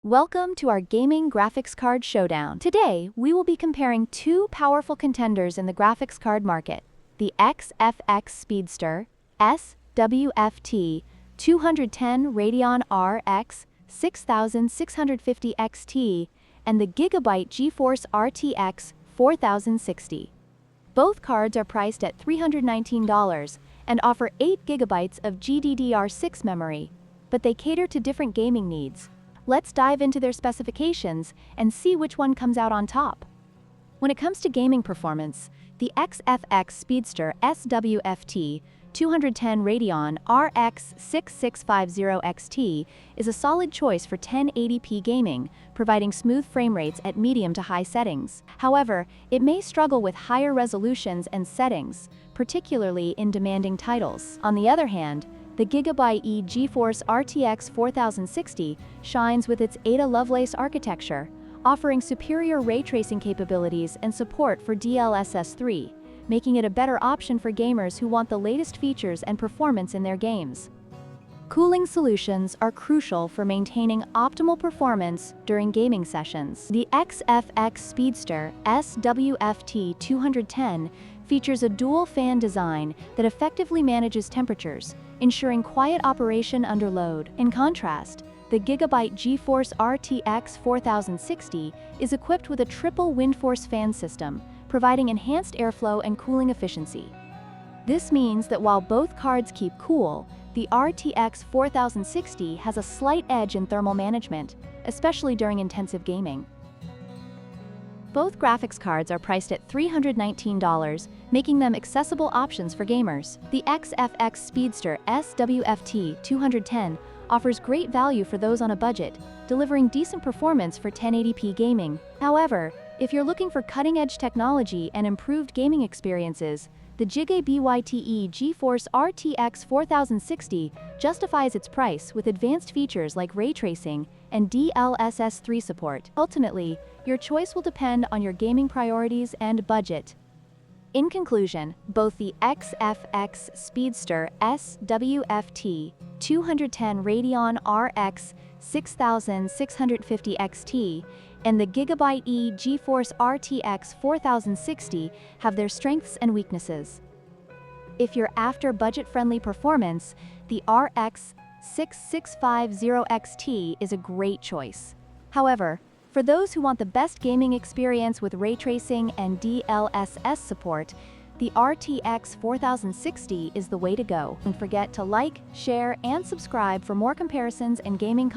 Welcome to our gaming graphics card showdown. Today, we will be comparing two powerful contenders in the graphics card market, the XFX Speedster SWFT 210 Radeon RX 6650 XT and the GIGABYTE GeForce RTX 4060. Both cards are priced at $319 and offer 8 GB of GDDR6 memory, but they cater to different gaming needs. Let's dive into their specifications and see which one comes out on top. When it comes to gaming performance, the XFX Speedster SWFT 210 Radeon RX 6650 XT is a solid choice for 1080p gaming, providing smooth frame rates at medium to high settings. However, it may struggle with higher resolutions and settings, particularly in demanding titles. On the other hand, the GIGABYTE GeForce RTX 4060 shines with its Ada Lovelace architecture, offering superior ray tracing capabilities and support for DLSS 3, making it a better option for gamers who want the latest features and performance in their games. Cooling solutions are crucial for maintaining optimal performance during gaming sessions. The XFX Speedster SWFT 210 features a dual-fan design that effectively manages temperatures, ensuring quiet operation under load. In contrast, the GIGABYTE GeForce RTX 4060 is equipped with a triple wind-force fan system, providing enhanced airflow and cooling efficiency. This means that while both cards keep cool, the RTX 4060 has a slight edge in thermal management, especially during intensive gaming. Both graphics cards are priced at $319, making them accessible options for gamers. The XFX Speedster SWFT 210 offers great value for those on a budget, delivering decent performance for 1080p gaming. However, if you're looking for cutting-edge technology and improved gaming experiences, the GIGABYTE GeForce RTX 4060 justifies its price with advanced features like ray tracing and DLSS 3 support. Ultimately, your choice will depend on your gaming priorities and budget. In conclusion, both the XFX Speedster SWFT 210 Radeon RX 6650 XT and the GIGABYTE GeForce RTX 4060 have their strengths and weaknesses. If you're after budget-friendly performance, the RX 6650 XT is a great choice. However, for those who want the best gaming experience with ray tracing and DLSS support, the RTX 4060 is the way to go. Don't forget to like, share, and subscribe for more comparisons and gaming content.